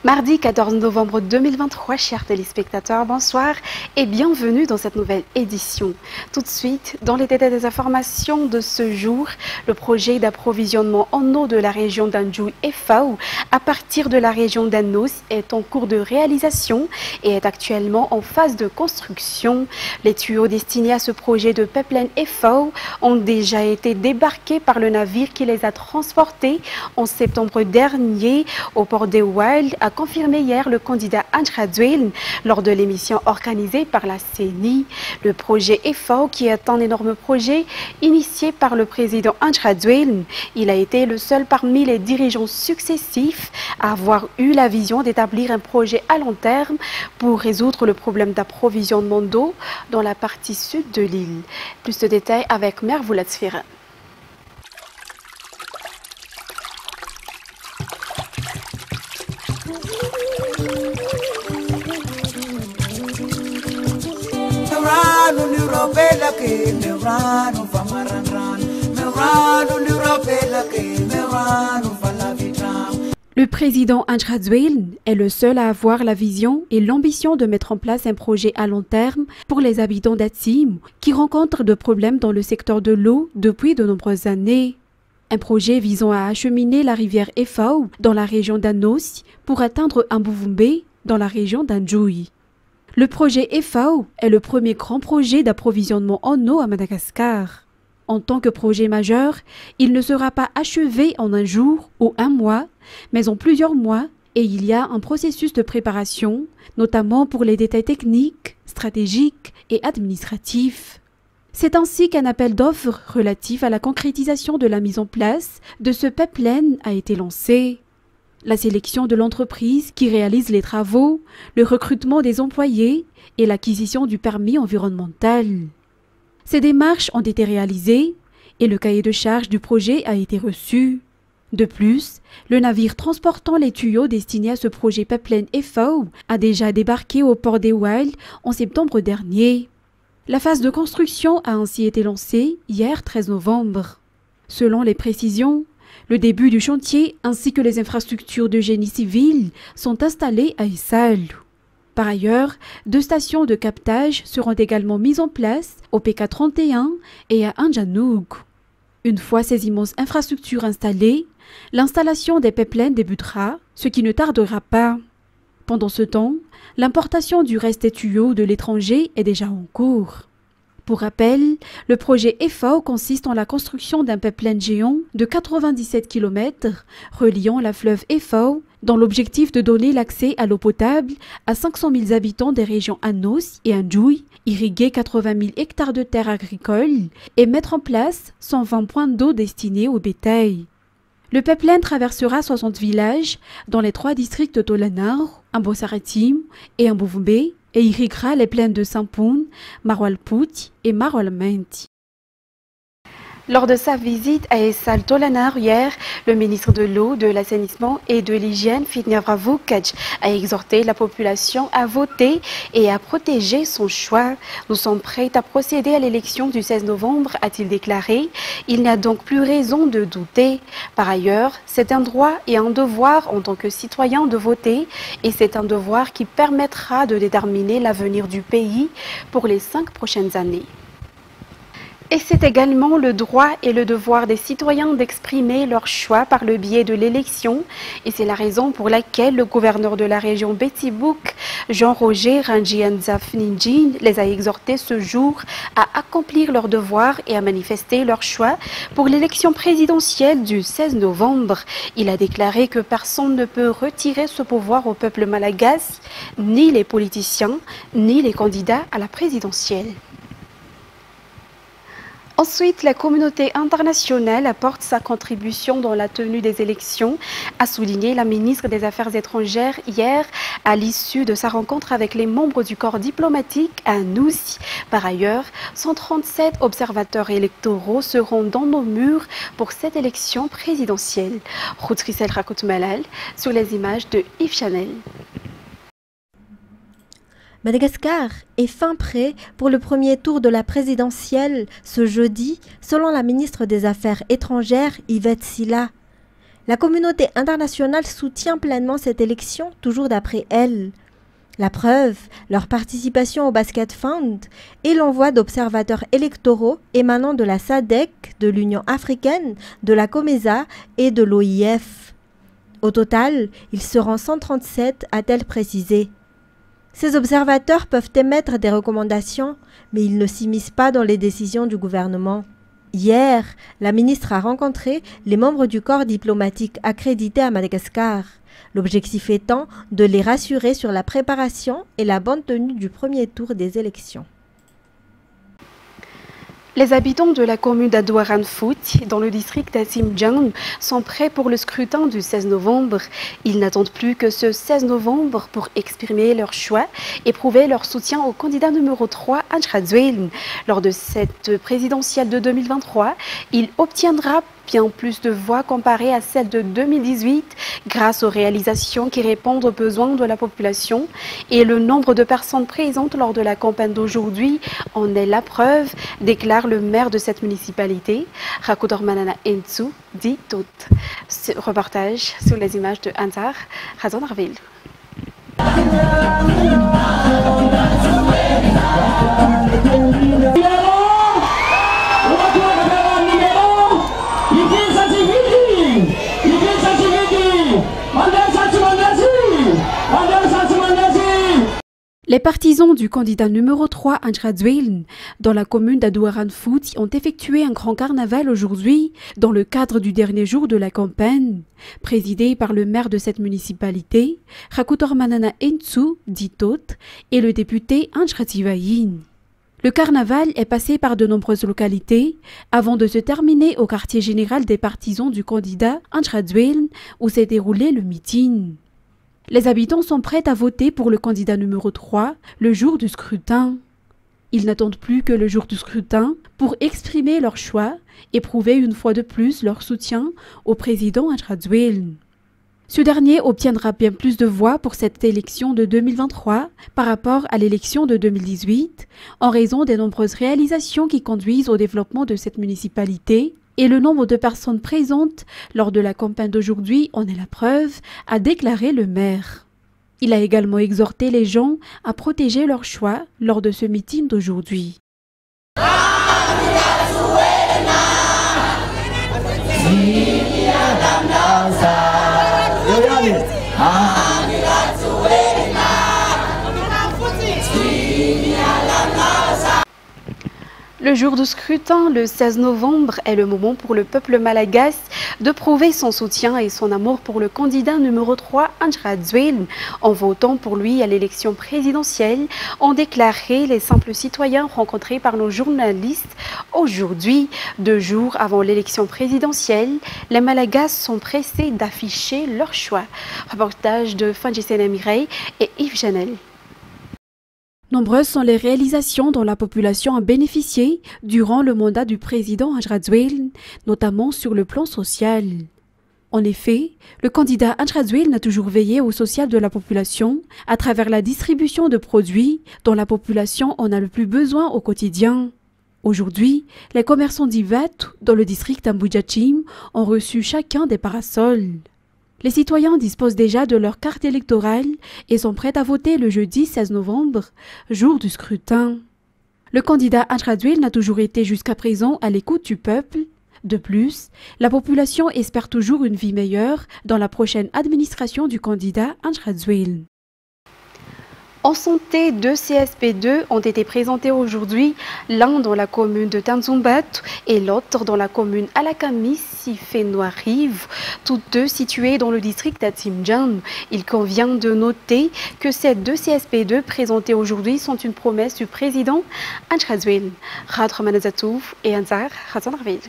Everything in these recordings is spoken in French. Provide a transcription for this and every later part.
Mardi 14 novembre 2023, chers téléspectateurs, bonsoir et bienvenue dans cette nouvelle édition. Tout de suite, dans les détails des informations de ce jour, le projet d'approvisionnement en eau de la région d'Anjou et FAO à partir de la région d'Anos est en cours de réalisation et est actuellement en phase de construction. Les tuyaux destinés à ce projet de pipeline FAO ont déjà été débarqués par le navire qui les a transportés en septembre dernier au port des Wild, a confirmé hier le candidat Anjradouel lors de l'émission organisée par la CENI. Le projet FAO, qui est un énorme projet initié par le président Anjradouel, il a été le seul parmi les dirigeants successifs à avoir eu la vision d'établir un projet à long terme pour résoudre le problème d'approvisionnement d'eau dans la partie sud de l'île. Plus de détails avec Mère Voulatsfira. Le président Anjradouel est le seul à avoir la vision et l'ambition de mettre en place un projet à long terme pour les habitants d'Atsim qui rencontrent de problèmes dans le secteur de l'eau depuis de nombreuses années. Un projet visant à acheminer la rivière Efao dans la région d'Anos pour atteindre Ambouvoumbe dans la région d'Anjoui. Le projet FAO est le premier grand projet d'approvisionnement en eau à Madagascar. En tant que projet majeur, il ne sera pas achevé en un jour ou un mois, mais en plusieurs mois, et il y a un processus de préparation, notamment pour les détails techniques, stratégiques et administratifs. C'est ainsi qu'un appel d'offres relatif à la concrétisation de la mise en place de ce pipeline a été lancé. La sélection de l'entreprise qui réalise les travaux, le recrutement des employés et l'acquisition du permis environnemental. Ces démarches ont été réalisées et le cahier de charge du projet a été reçu. De plus, le navire transportant les tuyaux destinés à ce projet pipeline FAO a déjà débarqué au port des Wild en septembre dernier. La phase de construction a ainsi été lancée hier 13 novembre. Selon les précisions, le début du chantier ainsi que les infrastructures de génie civil sont installées à Issal. Par ailleurs, 2 stations de captage seront également mises en place au PK31 et à Anjanoug. Une fois ces immenses infrastructures installées, l'installation des pipelines débutera, ce qui ne tardera pas. Pendant ce temps, l'importation du reste des tuyaux de l'étranger est déjà en cours. Pour rappel, le projet FAO consiste en la construction d'un pipeline géant de 97 km reliant la fleuve FAO dans l'objectif de donner l'accès à l'eau potable à 500 000 habitants des régions Anos et Anjoui, irriguer 80 000 hectares de terres agricoles et mettre en place 120 points d'eau destinés au bétail. Le pipeline traversera 60 villages dans les 3 districts de Tolanar, Ambosaratim et Ambouvoumbe et irriguera les plaines de Sampoun, Marwalpout et Marwalmenti. Lors de sa visite à Essal Tolanar hier, le ministre de l'Eau, de l'Assainissement et de l'Hygiène, Fitniavra Vukac, a exhorté la population à voter et à protéger son choix. Nous sommes prêts à procéder à l'élection du 16 novembre, a-t-il déclaré. Il n'y a donc plus raison de douter. Par ailleurs, c'est un droit et un devoir en tant que citoyen de voter et c'est un devoir qui permettra de déterminer l'avenir du pays pour les 5 prochaines années. Et c'est également le droit et le devoir des citoyens d'exprimer leur choix par le biais de l'élection. Et c'est la raison pour laquelle le gouverneur de la région Betibouk, Jean-Roger Ranjianzaf-Ninjin, les a exhortés ce jour à accomplir leur devoir et à manifester leur choix pour l'élection présidentielle du 16 novembre. Il a déclaré que personne ne peut retirer ce pouvoir au peuple malagasy, ni les politiciens, ni les candidats à la présidentielle. Ensuite, la communauté internationale apporte sa contribution dans la tenue des élections, a souligné la ministre des Affaires étrangères hier à l'issue de sa rencontre avec les membres du corps diplomatique à Noussi. Par ailleurs, 137 observateurs électoraux seront dans nos murs pour cette élection présidentielle. Routrissel Rakout Malal sur les images de Yves Chanel. Madagascar est fin prêt pour le premier tour de la présidentielle ce jeudi, selon la ministre des Affaires étrangères Yvette Silla. La communauté internationale soutient pleinement cette élection, toujours d'après elle. La preuve, leur participation au Basket Fund et l'envoi d'observateurs électoraux émanant de la SADC, de l'Union africaine, de la COMESA et de l'OIF. Au total, ils seront 137, a-t-elle précisé. Ces observateurs peuvent émettre des recommandations, mais ils ne s'immiscent pas dans les décisions du gouvernement. Hier, la ministre a rencontré les membres du corps diplomatique accrédité à Madagascar. L'objectif étant de les rassurer sur la préparation et la bonne tenue du premier tour des élections. Les habitants de la commune d'Adouaran-Foot, dans le district d'Assimdjan, sont prêts pour le scrutin du 16 novembre. Ils n'attendent plus que ce 16 novembre pour exprimer leur choix et prouver leur soutien au candidat numéro 3, Anjradzuel. Lors de cette présidentielle de 2023, il obtiendra bien plus de voix comparées à celles de 2018 grâce aux réalisations qui répondent aux besoins de la population et le nombre de personnes présentes lors de la campagne d'aujourd'hui en est la preuve, déclare le maire de cette municipalité, Rakoudor Manana Entsu, dit tout. Ce reportage sur les images de Antar Razonarville. Les partisans du candidat numéro 3, Anjradzuel, dans la commune d'Adouaran-Foot, ont effectué un grand carnaval aujourd'hui dans le cadre du dernier jour de la campagne, présidé par le maire de cette municipalité, Rakoudor Manana Entsu, dit Tot, et le député Anjradzuel. Le carnaval est passé par de nombreuses localités avant de se terminer au quartier général des partisans du candidat Anjradzuel où s'est déroulé le meeting. Les habitants sont prêts à voter pour le candidat numéro 3 le jour du scrutin. Ils n'attendent plus que le jour du scrutin pour exprimer leur choix et prouver une fois de plus leur soutien au président Anjradzuel. Ce dernier obtiendra bien plus de voix pour cette élection de 2023 par rapport à l'élection de 2018 en raison des nombreuses réalisations qui conduisent au développement de cette municipalité et le nombre de personnes présentes lors de la campagne d'aujourd'hui en est la preuve, a déclaré le maire. Il a également exhorté les gens à protéger leur choix lors de ce meeting d'aujourd'hui. Le jour du scrutin, le 16 novembre, est le moment pour le peuple malagasy de prouver son soutien et son amour pour le candidat numéro 3, Anjradzuel, en votant pour lui à l'élection présidentielle, ont déclaré les simples citoyens rencontrés par nos journalistes. Aujourd'hui, 2 jours avant l'élection présidentielle, les Malagasy sont pressés d'afficher leur choix. Reportage de Fanjisena Mireille et Yves Janel. Nombreuses sont les réalisations dont la population a bénéficié durant le mandat du président Anjradzuel, notamment sur le plan social. En effet, le candidat Anjradzuel a toujours veillé au social de la population à travers la distribution de produits dont la population en a le plus besoin au quotidien. Aujourd'hui, les commerçants d'Ivat, dans le district d'Ambujachim, ont reçu chacun des parasols. Les citoyens disposent déjà de leur carte électorale et sont prêts à voter le jeudi 16 novembre, jour du scrutin. Le candidat Anjradzuel n'a toujours été jusqu'à présent à l'écoute du peuple. De plus, la population espère toujours une vie meilleure dans la prochaine administration du candidat Anjradzuel. En santé, 2 CSP2 ont été présentés aujourd'hui, l'un dans la commune de Tanzumbat et l'autre dans la commune Alakamis, Sifenoirive, toutes deux situées dans le district d'Atsimdjan. Il convient de noter que ces 2 CSP2 présentés aujourd'hui sont une promesse du président Anjradzuel. Radra Manazatouf et Anzar Razonarville.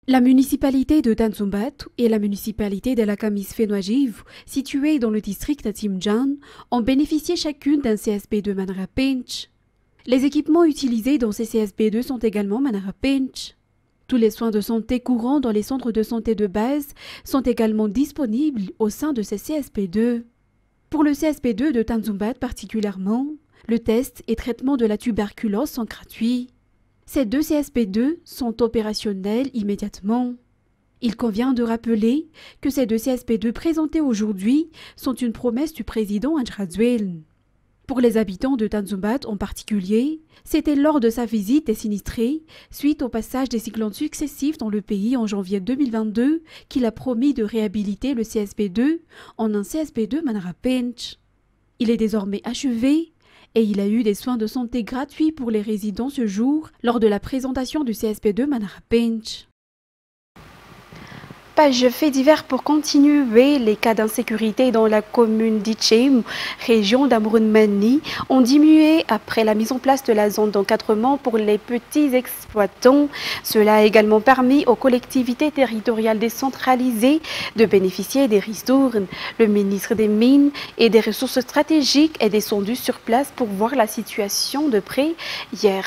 La municipalité de Tanzumbat et la municipalité d'Alakamis Fenoajiv, situées dans le district d'Atsimdjan, ont bénéficié chacune d'un CSP2 Manara Pinch. Les équipements utilisés dans ces CSP2 sont également Manara Pinch. Tous les soins de santé courants dans les centres de santé de base sont également disponibles au sein de ces CSP2. Pour le CSP2 de Tanzumbat particulièrement, le test et traitement de la tuberculose sont gratuits. Ces 2 CSP2 sont opérationnels immédiatement. Il convient de rappeler que ces deux CSP2 présentés aujourd'hui sont une promesse du président Andrazuel. Pour les habitants de Tanzumbat en particulier, c'était lors de sa visite des sinistrés, suite au passage des cyclones successifs dans le pays en janvier 2022, qu'il a promis de réhabiliter le CSP2 en un CSP2 Manara Pinch. Il est désormais achevé et il a eu des soins de santé gratuits pour les résidents ce jour lors de la présentation du CSP2 Manara Pinch. Page fait divers pour continuer. Les cas d'insécurité dans la commune d'Ichem, région d'Amrun-Mani, ont diminué après la mise en place de la zone d'encadrement pour les petits exploitants. Cela a également permis aux collectivités territoriales décentralisées de bénéficier des ristournes. Le ministre des Mines et des Ressources stratégiques est descendu sur place pour voir la situation de près hier.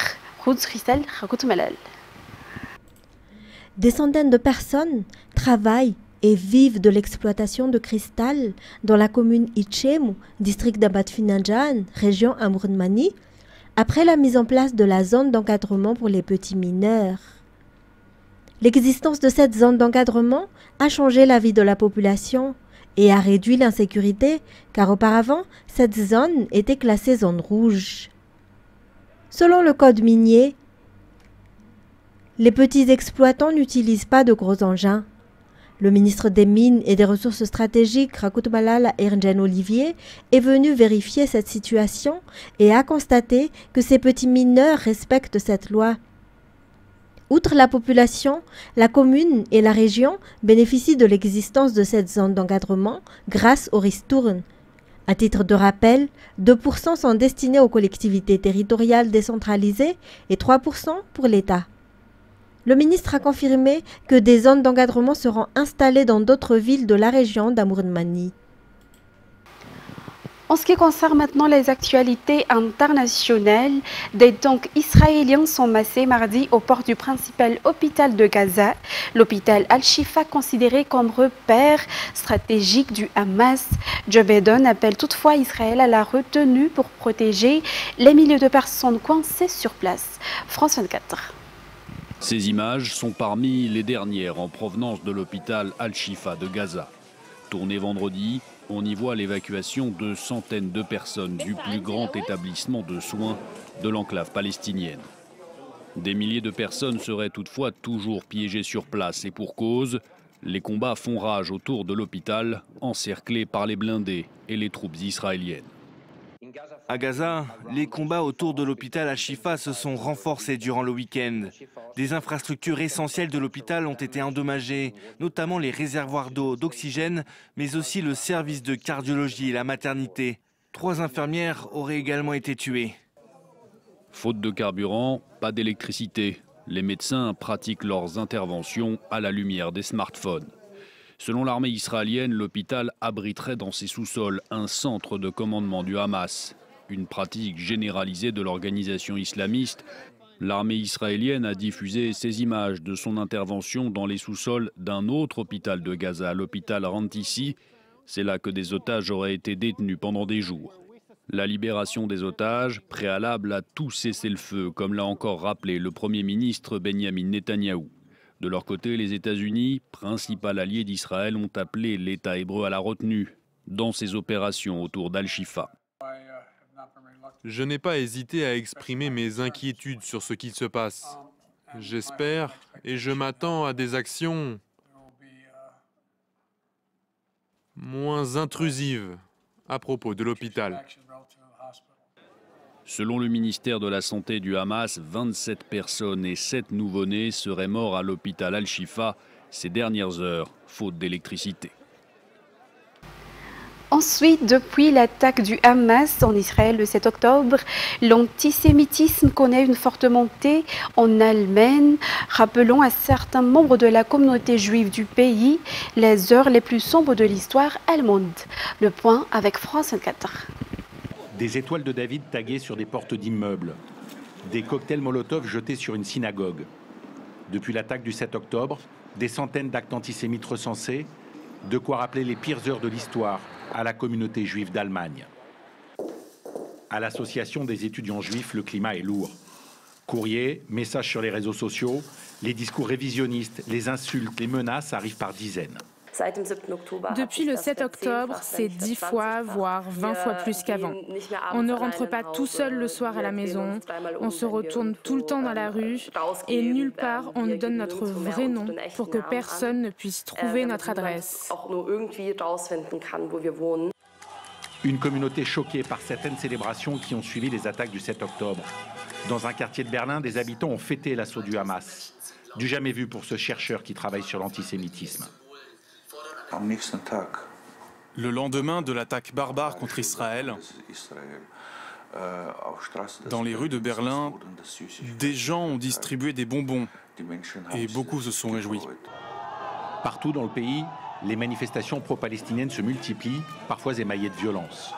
Des centaines de personnes travaillent et vivent de l'exploitation de cristal dans la commune Ichem, district d'Abat-Finajan, région Amrun-Mani, après la mise en place de la zone d'encadrement pour les petits mineurs. L'existence de cette zone d'encadrement a changé la vie de la population et a réduit l'insécurité, car auparavant, cette zone était classée zone rouge. Selon le code minier, les petits exploitants n'utilisent pas de gros engins. Le ministre des Mines et des Ressources stratégiques, Rakutmalala Ernjen Olivier, est venu vérifier cette situation et a constaté que ces petits mineurs respectent cette loi. Outre la population, la commune et la région bénéficient de l'existence de cette zone d'encadrement grâce aux ristournes. À titre de rappel, 2% sont destinés aux collectivités territoriales décentralisées et 3% pour l'État. Le ministre a confirmé que des zones d'encadrement seront installées dans d'autres villes de la région d'Amrun-Mani. En ce qui concerne maintenant les actualités internationales, des tanks israéliens sont massés mardi aux portes du principal hôpital de Gaza, l'hôpital Al-Shifa considéré comme repère stratégique du Hamas. Joe Biden appelle toutefois Israël à la retenue pour protéger les milliers de personnes coincées sur place. France 24. Ces images sont parmi les dernières en provenance de l'hôpital Al-Shifa de Gaza. Tourné vendredi, on y voit l'évacuation de centaines de personnes du plus grand établissement de soins de l'enclave palestinienne. Des milliers de personnes seraient toutefois toujours piégées sur place et pour cause, les combats font rage autour de l'hôpital, encerclé par les blindés et les troupes israéliennes. À Gaza, les combats autour de l'hôpital Al-Shifa se sont renforcés durant le week-end. Des infrastructures essentielles de l'hôpital ont été endommagées, notamment les réservoirs d'eau, d'oxygène, mais aussi le service de cardiologie et la maternité. 3 infirmières auraient également été tuées. Faute de carburant, pas d'électricité. Les médecins pratiquent leurs interventions à la lumière des smartphones. Selon l'armée israélienne, l'hôpital abriterait dans ses sous-sols un centre de commandement du Hamas. Une pratique généralisée de l'organisation islamiste, l'armée israélienne a diffusé ces images de son intervention dans les sous-sols d'un autre hôpital de Gaza, l'hôpital Rantissi. C'est là que des otages auraient été détenus pendant des jours. La libération des otages, préalable à tout cessez-le-feu, comme l'a encore rappelé le Premier ministre Benyamin Netanyahou. De leur côté, les États-Unis, principal allié d'Israël, ont appelé l'État hébreu à la retenue dans ses opérations autour d'Al-Shifa. Je n'ai pas hésité à exprimer mes inquiétudes sur ce qui se passe. J'espère et je m'attends à des actions moins intrusives à propos de l'hôpital. Selon le ministère de la Santé du Hamas, 27 personnes et 7 nouveau-nés seraient morts à l'hôpital Al-Shifa ces dernières heures, faute d'électricité. Ensuite, depuis l'attaque du Hamas en Israël le 7 octobre, l'antisémitisme connaît une forte montée en Allemagne, rappelant à certains membres de la communauté juive du pays les heures les plus sombres de l'histoire allemande. Le point avec France 24. Des étoiles de David taguées sur des portes d'immeubles. Des cocktails Molotov jetés sur une synagogue. Depuis l'attaque du 7 octobre, des centaines d'actes antisémites recensés, de quoi rappeler les pires heures de l'histoire à la communauté juive d'Allemagne. À l'association des étudiants juifs, le climat est lourd. Courriers, messages sur les réseaux sociaux, les discours révisionnistes, les insultes, les menaces arrivent par dizaines. Depuis le 7 octobre, c'est 10 fois, voire 20 fois plus qu'avant. On ne rentre pas tout seul le soir à la maison, on se retourne tout le temps dans la rue et nulle part on nous donne notre vrai nom pour que personne ne puisse trouver notre adresse. Une communauté choquée par certaines célébrations qui ont suivi les attaques du 7 octobre. Dans un quartier de Berlin, des habitants ont fêté l'assaut du Hamas. Du jamais vu pour ce chercheur qui travaille sur l'antisémitisme. Le lendemain de l'attaque barbare contre Israël, dans les rues de Berlin, des gens ont distribué des bonbons et beaucoup se sont réjouis. Partout dans le pays, les manifestations pro-palestiniennes se multiplient, parfois émaillées de violence.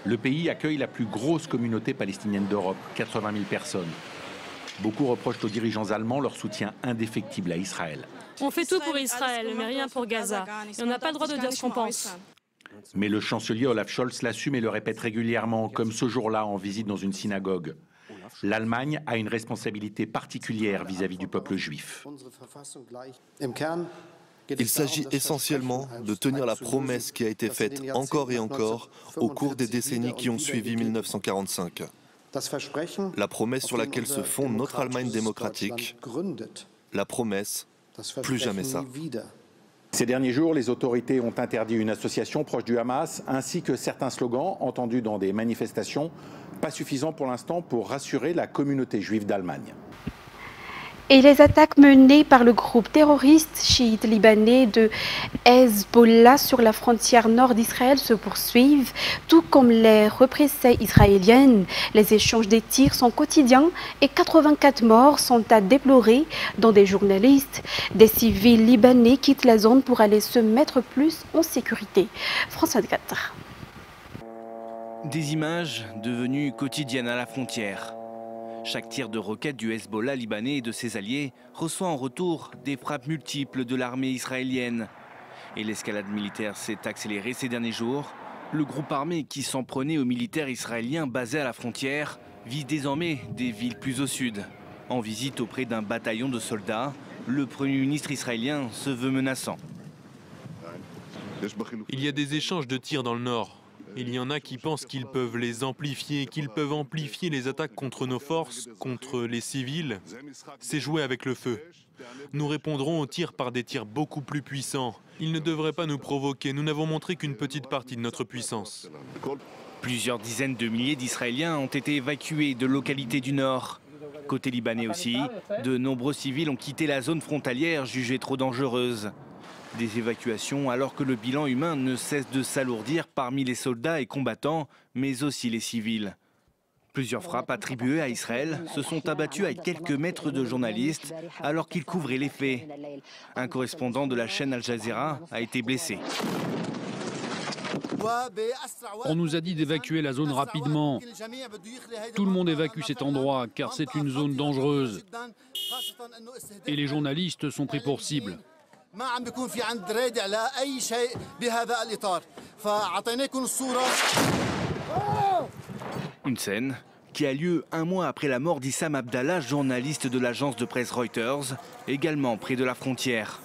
Le pays accueille la plus grosse communauté palestinienne d'Europe, 80 000 personnes. Beaucoup reprochent aux dirigeants allemands leur soutien indéfectible à Israël. On fait tout pour Israël, mais rien pour Gaza. Et on n'a pas le droit de dire ce qu'on pense. Mais le chancelier Olaf Scholz l'assume et le répète régulièrement, comme ce jour-là en visite dans une synagogue. L'Allemagne a une responsabilité particulière vis-à-vis du peuple juif. Il s'agit essentiellement de tenir la promesse qui a été faite encore et encore au cours des décennies qui ont suivi 1945. La promesse sur laquelle se fonde notre Allemagne démocratique, la promesse, plus jamais ça. Ces derniers jours, les autorités ont interdit une association proche du Hamas, ainsi que certains slogans entendus dans des manifestations, pas suffisants pour l'instant pour rassurer la communauté juive d'Allemagne. Et les attaques menées par le groupe terroriste chiite libanais de Hezbollah sur la frontière nord d'Israël se poursuivent, tout comme les représailles israéliennes. Les échanges des tirs sont quotidiens et 84 morts sont à déplorer, dont des journalistes. Des civils libanais quittent la zone pour aller se mettre plus en sécurité. France 24. Des images devenues quotidiennes à la frontière. Chaque tir de roquette du Hezbollah libanais et de ses alliés reçoit en retour des frappes multiples de l'armée israélienne. Et l'escalade militaire s'est accélérée ces derniers jours. Le groupe armé qui s'en prenait aux militaires israéliens basés à la frontière vise désormais des villes plus au sud. En visite auprès d'un bataillon de soldats, le Premier ministre israélien se veut menaçant. Il y a des échanges de tirs dans le nord. Il y en a qui pensent qu'ils peuvent les amplifier, qu'ils peuvent amplifier les attaques contre nos forces, contre les civils. C'est jouer avec le feu. Nous répondrons aux tirs par des tirs beaucoup plus puissants. Ils ne devraient pas nous provoquer. Nous n'avons montré qu'une petite partie de notre puissance. Plusieurs dizaines de milliers d'Israéliens ont été évacués de localités du nord. Côté libanais aussi, de nombreux civils ont quitté la zone frontalière jugée trop dangereuse. Des évacuations alors que le bilan humain ne cesse de s'alourdir parmi les soldats et combattants, mais aussi les civils. Plusieurs frappes attribuées à Israël se sont abattues à quelques mètres de journalistes alors qu'ils couvraient les faits. Un correspondant de la chaîne Al Jazeera a été blessé. On nous a dit d'évacuer la zone rapidement. Tout le monde évacue cet endroit car c'est une zone dangereuse. Et les journalistes sont pris pour cible. Une scène qui a lieu un mois après la mort d'Issam Abdallah, journaliste de l'agence de presse Reuters, également près de la frontière.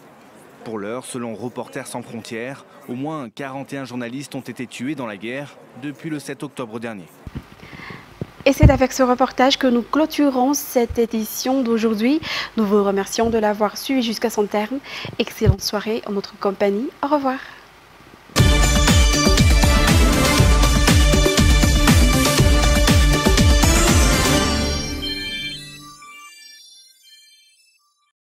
Pour l'heure, selon Reporters sans frontières, au moins 41 journalistes ont été tués dans la guerre depuis le 7 octobre dernier. Et c'est avec ce reportage que nous clôturons cette édition d'aujourd'hui. Nous vous remercions de l'avoir suivi jusqu'à son terme. Excellente soirée en notre compagnie. Au revoir.